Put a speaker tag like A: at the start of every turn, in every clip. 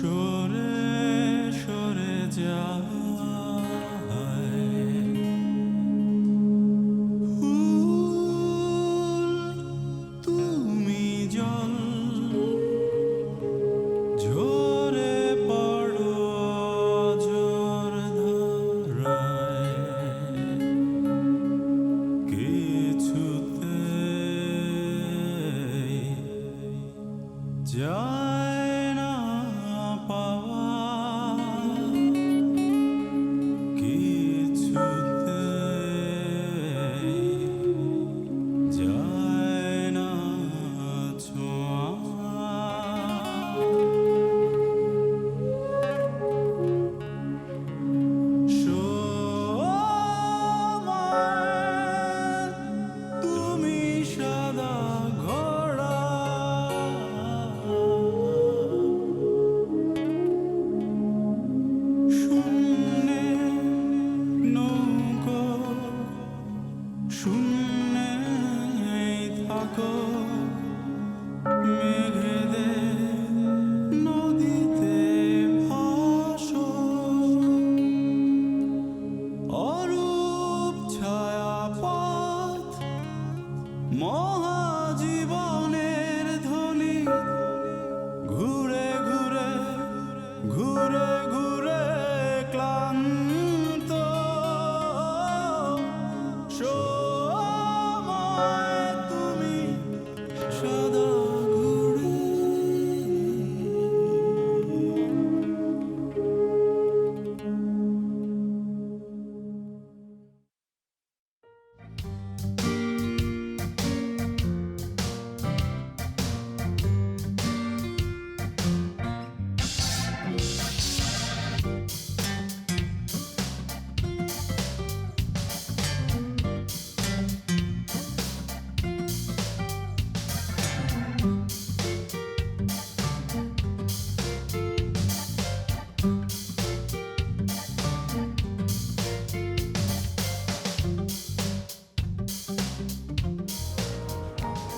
A: সরে সরে যায় ফুল তুমি জল ঝরে পড়ো জোর ধারায় কিছুতে যায় না পাওয়া কিছুতে যায় না ছোঁয়া সময় তুমি সাদা ঘোড়া শূন্যে নৌকো শূন্যে থাকো মেঘেদের নদীতে ভাসো অরূপ ছায়াপথ মহাজীবনের ধ্বনি ঘুরে ঘুরে ঘুরে ঘুরে ক্লান্ত সময় তুমি সদা ঘুরে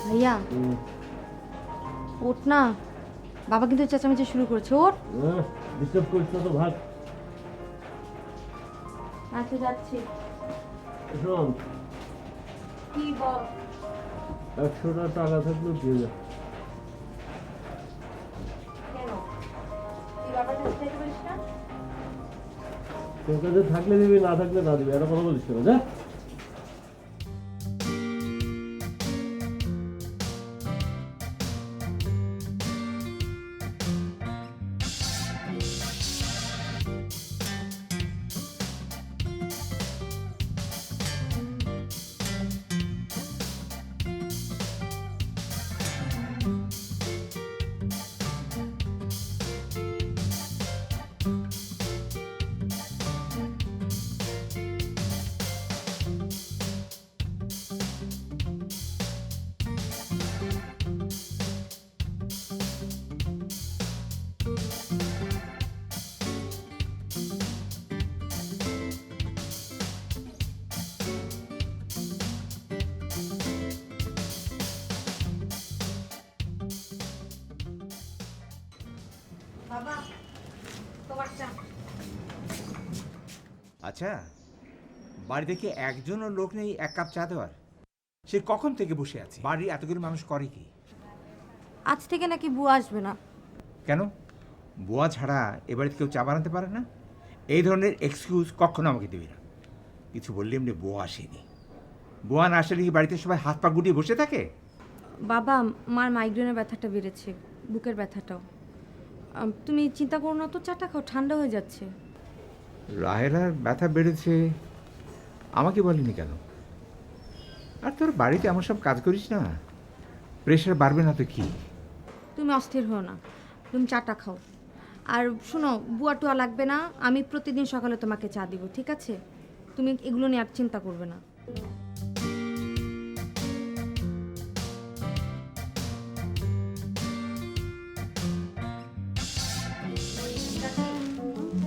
B: ভাইয়া ওঠ না, বাবা কিন্তু চেঁচামেচি শুরু করেছে। ওঠ।
C: ডিস্টার্ব করছ তো ভাগ।
B: আচ্ছা যাচ্ছি।
C: শোন,
B: কি বল?
C: 100টা টাকা থাকলেও দিয়ে যা।
B: কেন তুই বাবার কাছে যেতে পারিস না?
C: তোর কাছে থাকলে দিবি, না থাকলে না দিবি, এটা কথা বলিস কেন? যা।
B: বাবা তোমার চা।
D: আচ্ছা, বাড়িতে কি একজনও লোক নেই এক কাপ চা দেওয়ার? সে কখন থেকে বসে আছে? বাড়ির এতগুলো মানুষ করে কি?
B: আজ থেকে নাকি বুয়া আসবে না।
D: কেন? বুয়া ছাড়া এ বাড়িতে কেউ চা বানাতে পারে না? এই ধরনের এক্সকিউজ কখনো আমাকে দেবে না। কিছু বললে এমনি বুয়া আসেনি। বুয়া না আসলে কি বাড়িতে সবাই হাত পা গুটিয়ে বসে থাকে?
B: বাবা, মার মাইগ্রেনের ব্যথাটা বেড়েছে, বুকের ব্যথাটাও। তুমি চিন্তা করো না তো, চাটা খাও, ঠান্ডা হয়ে যাচ্ছে।
D: রাহেলার ব্যথা বেড়েছে, আমাকে বলেনি কেন? আর তোর বাড়িতে এমন সব কাজ করিস না, প্রেশার বাড়বে না তো কি?
B: তুমি অস্থির হও না, তুমি চাটা খাও। আর শোনো, বুয়া টুয়া লাগবে না, আমি প্রতিদিন সকালে তোমাকে চা দিব, ঠিক আছে? তুমি এগুলো নিয়ে আর চিন্তা করবে না।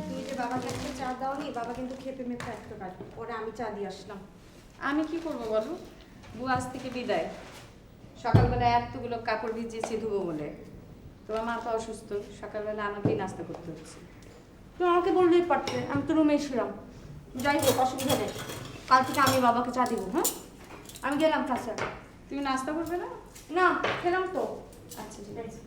B: তুমি যে বাবাকে একটা চা দাওনি, বাবা কিন্তু খেপে মেপে একটা কাটবে, পরে আমি চা দিয়ে আসলাম।
E: আমি কি করবো বলো? বুয়া আজ থেকে বিদায়। সকালবেলা এতগুলো কাপড় ভিজিয়েছি ধুবো বলে। তোমার মা তো অসুস্থ, সকালবেলা আমাকেই নাস্তা করতে হচ্ছে।
B: তুমি আমাকে বললেই পারতে, আমি তো রুমে ছিলাম। যাই হোক, অসুবিধা নেই, কাল থেকে আমি বাবাকে চা দিব। হ্যাঁ, আমি গেলাম ক্লাসে।
E: তুমি নাস্তা করবে না?
B: না, খেলাম তো।
E: আচ্ছা ঠিক আছে।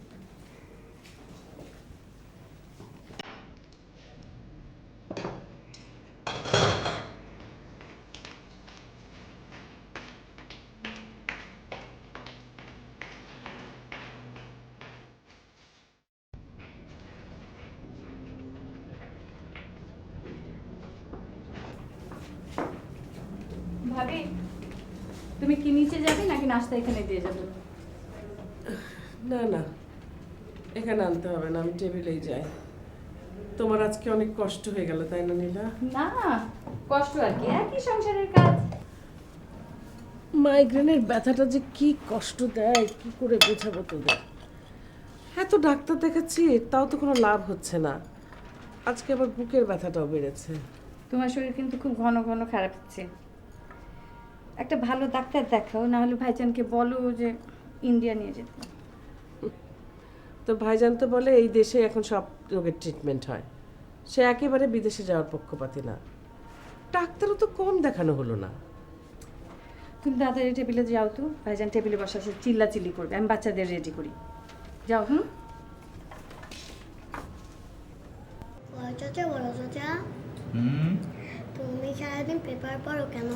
E: ভাবি, তুমি কি নিচে যাবে নাকি নাস্তা এখানে দিয়ে যাবে?
F: না না, এখানে আনতে হবে না, আমি টেবিলেই যাই। তোমার আজকে অনেক কষ্ট হয়ে গেল তাই না নীলা?
E: না, কষ্ট আর কি, একই সংসারের কাজ।
F: মাইগ্রেনের ব্যথাটা যে কি কষ্ট দেয় কি করে বোঝাবো তোদের। এত ডাক্তার দেখাচ্ছি তাও তো কোনো লাভ হচ্ছে না। আজকে আবার বুকের ব্যথাটাও বেড়েছে।
E: তোমার শরীর কিন্তু খুব ঘন ঘন খারাপ হচ্ছে। একটা ভালো ডাক্তার দেখাও, না হলে ভাইজানকে বলো যে ইন্ডিয়া নিয়ে যেতে।
F: তো ভাইজান তো বলে এই দেশে এখন সব রোগের ট্রিটমেন্ট হয়, সে একেবারে বিদেশে যাওয়ার পক্ষপাতী না। ডাক্তারও তো কম দেখানো হলো না।
E: তুমি তাড়াতাড়ি টেবিলে যাও তো, ভাইজান টেবিলে বসে সে চিল্লাচিল্লি করবে, আমি বাচ্চাদের রেডি করি। যাও।
G: বড় চাচা, বড় চাচা,
D: হুম,
G: তুমি সারাদিন পেপার পড়ো কেন?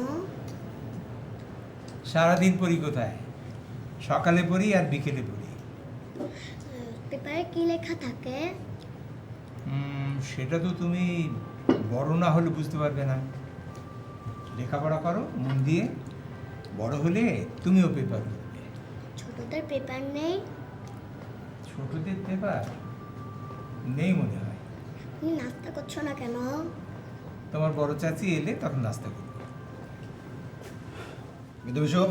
D: সারাদিন পড়ি কোথায়? সকালে পড়ি আর বিকেলে পড়ি।
G: পেপারে কি লেখা থাকে?
D: সেটা তো তুমি বড় না হলে বুঝতে পারবে না। লেখাপড়া করো মন দিয়ে, বড় হলে তুমিও পেপার পড়বে।
G: ছোটদের পেপার নেই?
D: ছোটদের পেপার নেই মনে হয়।
G: তুমি নাস্তা করছো না কেন?
D: তোমার বড় চাচি এলে তখন নাস্তা করবে।
H: মিতু বিশু,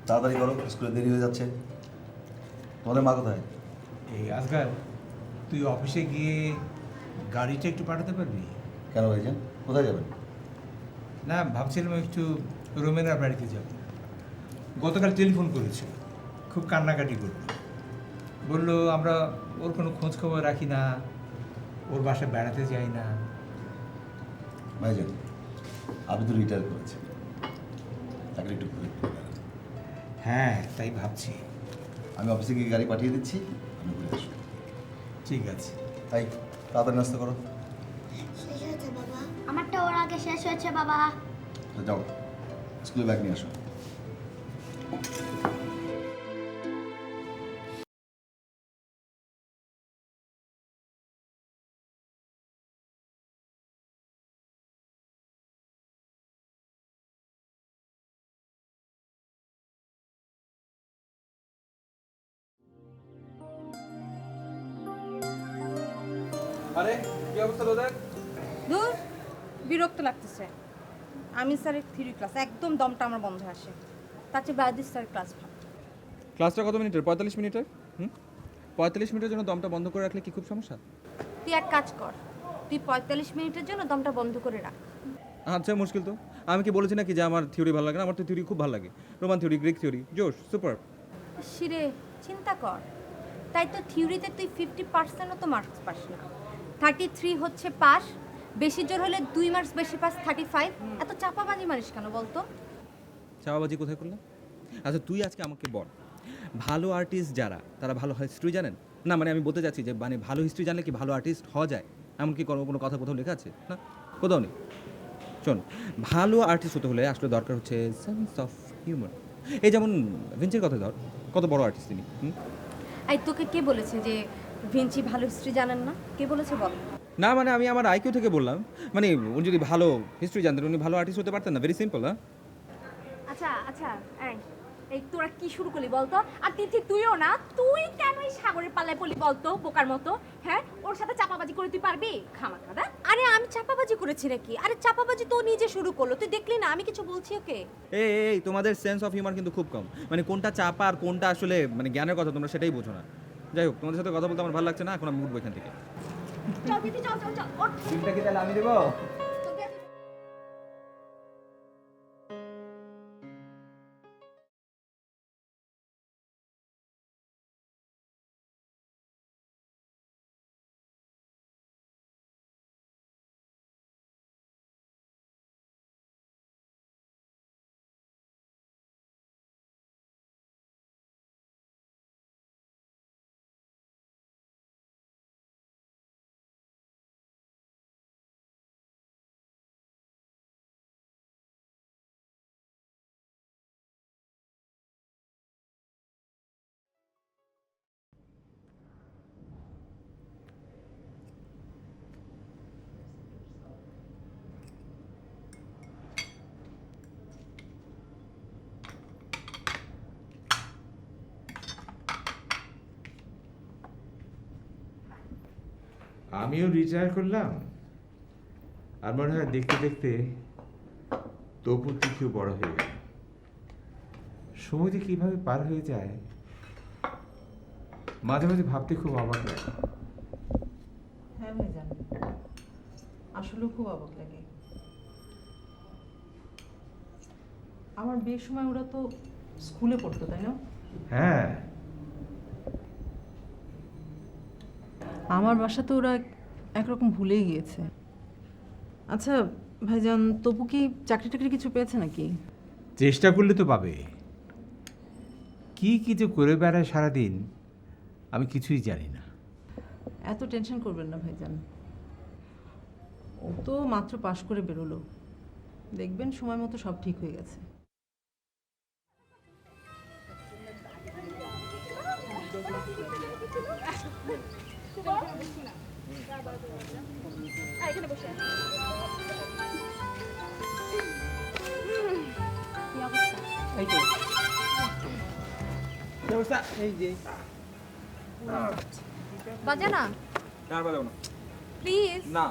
H: তাড়াতাড়ি করো, স্কুলে দেরি হয়ে যাচ্ছে। তোমাদের মা কোথায়?
D: এই আজকাল তুই অফিসে গিয়ে গাড়িটা একটু পাঠাতে পারবি?
H: কেন ভাইজান, কোথায় যাবেন?
D: না, ভাবছিলাম একটু রোমেনার বাড়িতে যাব। গতকাল টেলিফোন করেছিল, খুব কান্নাকাটি করলো। বললো আমরা ওর কোনো খোঁজ খবর রাখি না, ওর বাসায় বেড়াতে যাই না।
H: ভাইজান, আপনি তো রিটায়ার করেছেন, তাকে একটু ঘুরে ঘুরে বেড়ান।
D: হ্যাঁ, তাই ভাবছি।
H: আমি অফিসে গিয়ে গাড়ি পাঠিয়ে দিচ্ছি, আমি ঘুরে আসবো।
D: ঠিক আছে।
H: তাই তাড়াতাড়ি নাস্তা করো।
G: শেষ হয়েছে বাবা। আমারটা ওর আগে শেষ হয়েছে বাবা।
H: তো যাও, স্কুলে ব্যাগ নিয়ে আসো।
A: আরে কি অবস্থা তোদের?
B: দূর, বিরক্ত লাগতেছে। আমি স্যারের থিওরি ক্লাস একদম দমটা আমার বন্ধ আসে, তার চেয়ে বায়োদিস স্যারের ক্লাস ভালো।
I: ক্লাসটা কত মিনিটের? 45 মিনিটের। 45 মিনিটের জন্য দমটা বন্ধ করে রাখলে কি খুব সমস্যা?
B: তুই এক কাজ কর, তুই 45 মিনিটের জন্য দমটা বন্ধ করে রাখ।
I: আচ্ছা, মুশকিল তো। আমি কি বলেছি নাকি যে আমার থিওরি ভালো লাগে না? আমার তো থিওরি খুব ভালো লাগে। রোমান থিওরি, গ্রিক থিওরি, জোশ, সুপার।
B: শিরে, চিন্তা কর, তাই তো থিওরিতে তুই 50%ও তো মার্কস পাস না। 33 হচ্ছে পাস, বেশি জোর হলে 2 মার্কস বেশি পাস 35। এত চাপাবাজি মারিস কেন বলতো?
I: চাওয়াবাজি কোথায় করলাম? আচ্ছা, তুই আজকে আমাকে বল, ভালো আর্টিস্ট যারা তারা ভালো হিস্ট্রি জানেন না? মানে আমি বলতে চাচ্ছি যে মানে ভালো হিস্ট্রি জানলে কি ভালো আর্টিস্ট হওয়া যায়? এমন কি কোনো কথা কোথাও লেখা আছে? না, কোথাও নেই। শোন, ভালো আর্টিস্ট হতে হলে আসলে দরকার হচ্ছে সেন্স অফ হিউমার। এই যেমন ভিঞ্চির কথা ধর, কত বড় আর্টিস্ট তিনি।
B: এই তোকে কে বলেছে যে ভিঞ্চি ভালো হিস্ট্রি জানেন না? কে বলেছে বল?
I: না মানে আমি আমার আইকিউ থেকে বললাম, মানে উনি যদি ভালো হিস্ট্রি জানতেন উনি ভালো আর্টিস্ট হতে পারতেন না। Very simple. হ্যাঁ,
J: আচ্ছা আচ্ছা, এই তোরা কি শুরু করলি বলতো? আর তিথি তুইও না, তুই কেন এই সাগরের পাল্লায় পড়লি বলতো বোকার মতো? হ্যাঁ, ওর সাথে চাপাবাজি করে তুই পারবি? খামাখা দা।
B: আরে আমি চাপাবাজি করেছি নাকি? আরে চাপাবাজি তো ও নিজে শুরু করলো, তুই দেখলি না আমি কিছু বলছি ওকে?
I: এই তোমাদের সেন্স অফ হিউমার কিন্তু খুব কম। মানে কোনটা চাপা আর কোনটা আসলে মানে জ্ঞানের কথা তোমরা সেটাই বোঝো না। যাই হোক, তোমাদের সাথে কথা বলতে আমার ভালো লাগছে না, এখন আমি উঠবো এখান থেকে।
J: চল তিথি, চল চল চল, ওঠ।
D: সিটটা কি তাহলে আমি দেবো? আমিও রিটায়ার করলাম, আর মনে হয় দেখতে দেখতে তপুর তিথিও বড় হয়ে গেল। সময় যে কিভাবে পার হয়ে যায় মাঝে মাঝে ভাবতে খুব অবাক লাগে।
K: হ্যাঁ ভাইজান, আসলেও খুব অবাক লাগে। আমার বিয়ের সময় ওরা তো স্কুলে পড়তো, তাই না?
D: হ্যাঁ,
K: আমার বাসা তো ওরা একরকম ভুলেই গিয়েছে। আচ্ছা ভাইজান, তবু কি চাকরি টাকরি কিছু পেয়েছে নাকি?
D: চেষ্টা করলে তো পাবে। কি কি যে করে বেড়ায় সারাদিন আমি কিছুই জানি না।
K: এত টেনশন করবেন না ভাইজান, ও তো মাত্র পাশ করে বেরোলো, দেখবেন সময় মতো সব ঠিক হয়ে গেছে।
J: এখানে বসে
B: বাজে না
A: আর বাজাও না।
B: প্লিজ।
A: না,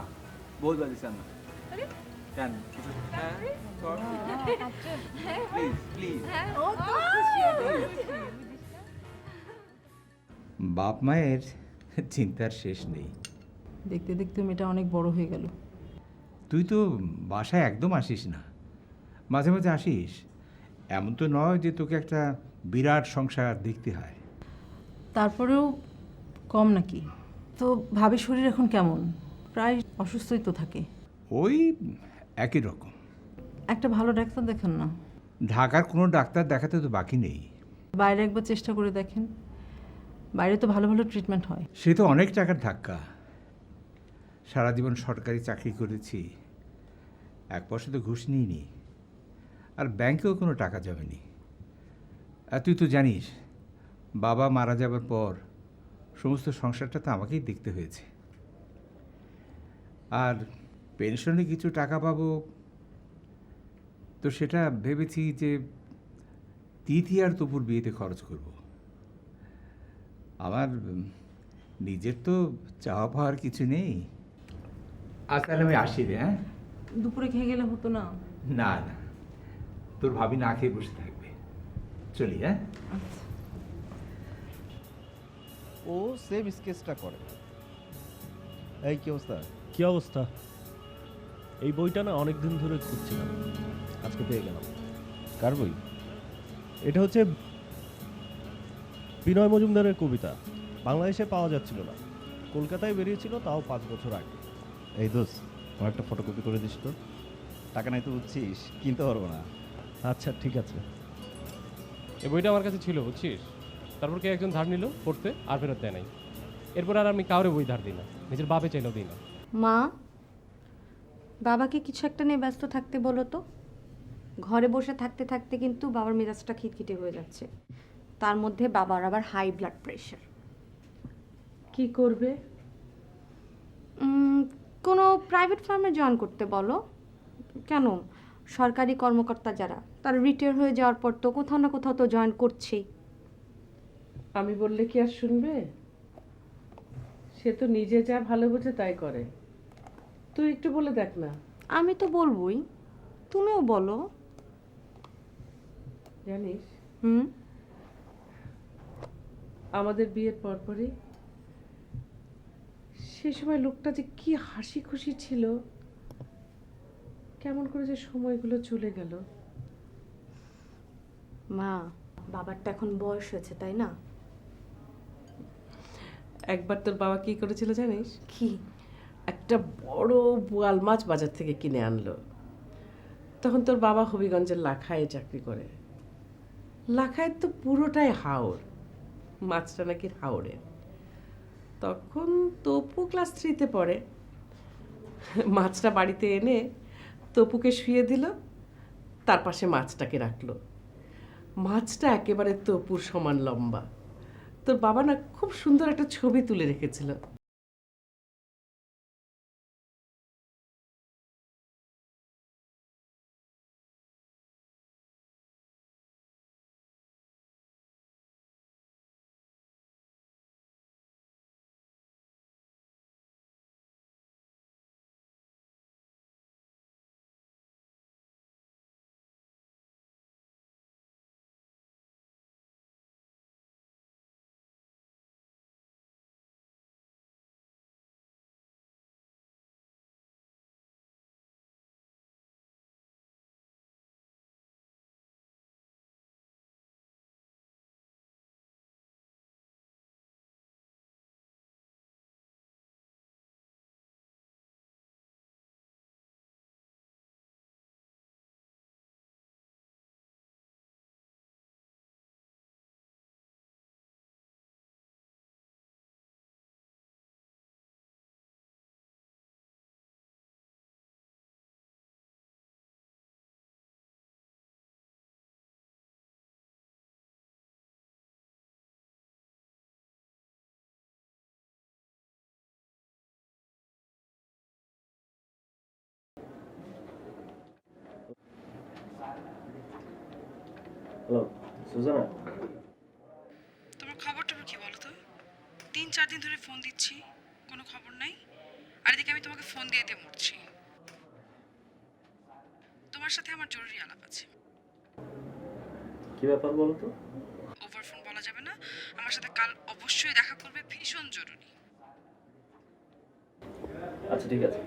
A: বহুত বাজিয়েছেন না। কেন? Please please.
D: বাপ মায়ের চিন্তার শেষ নেই।
K: দেখতে দেখতে মেয়েটা অনেক বড় হয়ে গেল।
D: তুই তো বাসায় একদম আসিস না, মাঝে মাঝে আসিস। এমন তো নয় যে তোকে একটা বিরাট সংসার দেখতে হয়।
K: তারপরেও কম নাকি? তো ভাবি শরীর এখন কেমন? প্রায় অসুস্থই তো থাকে।
D: ওই একই রকম।
K: একটা ভালো ডাক্তার দেখান না।
D: ঢাকার কোনো ডাক্তার দেখাতে তো বাকি নেই।
K: বাইরে একবার চেষ্টা করে দেখেন, বাইরে তো ভালো ভালো ট্রিটমেন্ট হয়।
D: সে তো অনেক টাকার ধাক্কা। সারা জীবন সরকারি চাকরি করেছি, এক পয়সা তো ঘুষ নিইনি, আর ব্যাংকেও কোনো টাকা জমেনি। আর তুই তো জানিস বাবা মারা যাবার পর সমস্ত সংসারটা তো আমাকেই দেখতে হয়েছে। আর পেনশনে কিছু টাকা পাবো, তো সেটা ভেবেছি যে তিথি আর তপুর বিয়েতে খরচ করব। আমার নিজের তো চাওয়া পাওয়ার কিছু নেই। আজ তাহলে আমি আসি রে। হ্যাঁ,
K: দুপুরে খেয়ে গেলে হতো না?
D: না না, তোর ভাবি না খেয়ে বসে থাকবে। চলি। হ্যাঁ,
L: ও সেম স্কেচটা করে। এই কি অবস্থা?
C: কি অবস্থা? এই বইটা না অনেক দিন ধরে খুঁজছিলাম, আজকে পেয়ে গেলাম।
L: কার বই?
C: এটা হচ্ছে বিনয় মজুমদারের কবিতা। বাংলাদেশে পাওয়া যাচ্ছিল না, কলকাতায় বেরিয়েছিল, তাও 5 বছর আগে।
L: এই দোষ, আমার একটা ফটোকপি করে দিস তো। টাকা নাই তো বুঝছিস, কিনতে পারবো না।
C: আচ্ছা ঠিক আছে।
M: এই বইটা আমার কাছে ছিল, বুঝছিস। তারপর কে একজন ধার নিল পড়তে, আর ফেরত দেয় নাই। এরপর আর আমি কাউরে বই ধার দিই না, নিজের বাপে চাইলেও দিই না।
B: মা, বাবাকে কিছু একটা নিয়ে ব্যস্ত থাকতে বলো তো। ঘরে বসে থাকতে থাকতে কিন্তু বাবার মেজাজটা খিটখিটে হয়ে যাচ্ছে। তার মধ্যে বাবার আবার হাই ব্লাড প্রেশার।
F: কি করবে?
B: কোনো প্রাইভেট ফার্মে জয়েন করতে বলো। কেন, সরকারি কর্মকর্তা যারা, তারা রিটায়ার হয়ে যাওয়ার পর তো কোথাও না কোথাও তো জয়েন করছেই।
F: আমি বললে কি আর শুনবে? সে তো নিজে যা ভালো বোঝে তাই করে। তুই একটু বলে দেখ না।
B: আমি তো বলবোই, তুমিও বলো।
F: জানিস,
B: হুম,
F: আমাদের বিয়ের পরপরই সে সময় লোকটা যে কি হাসি খুশি ছিল, কেমন করে যে সময়গুলো চলে গেল।
B: মা, বাবারটা এখন বয়স হয়েছে, তাই না?
F: একবার তোর বাবা কি করেছিল জানিস?
B: কি?
F: একটা বড় বোয়াল মাছ বাজার থেকে কিনে আনলো। তখন তোর বাবা হবিগঞ্জের লাখায় চাকরি করে। লাখায় তো পুরোটাই হাওড়, মাছটা নাকি হাওড়ের। তখন তপু ক্লাস 3-তে পড়ে। মাছটা বাড়িতে এনে তপুকে শুয়ে দিল, তার পাশে মাছটাকে রাখলো। মাছটা একেবারে তপুর সমান লম্বা। তোর বাবা না খুব সুন্দর একটা ছবি তুলে রেখেছিল।
C: হ্যালো সুজানা,
K: তোমার খবরটা কি বলো তো? 3-4 দিন ধরে ফোন দিচ্ছি, কোনো খবর নাই। আর এদিকে আমি তোমাকে ফোন দিয়ে দিয়ে মরছি। তোমার সাথে আমার জরুরি আলাপ আছে।
C: কি ব্যাপার বলো তো?
K: ওভার ফোন বলা যাবে না, আমার সাথে কাল অবশ্যই দেখা করবে, ভীষণ জরুরি।
C: আচ্ছা ঠিক আছে।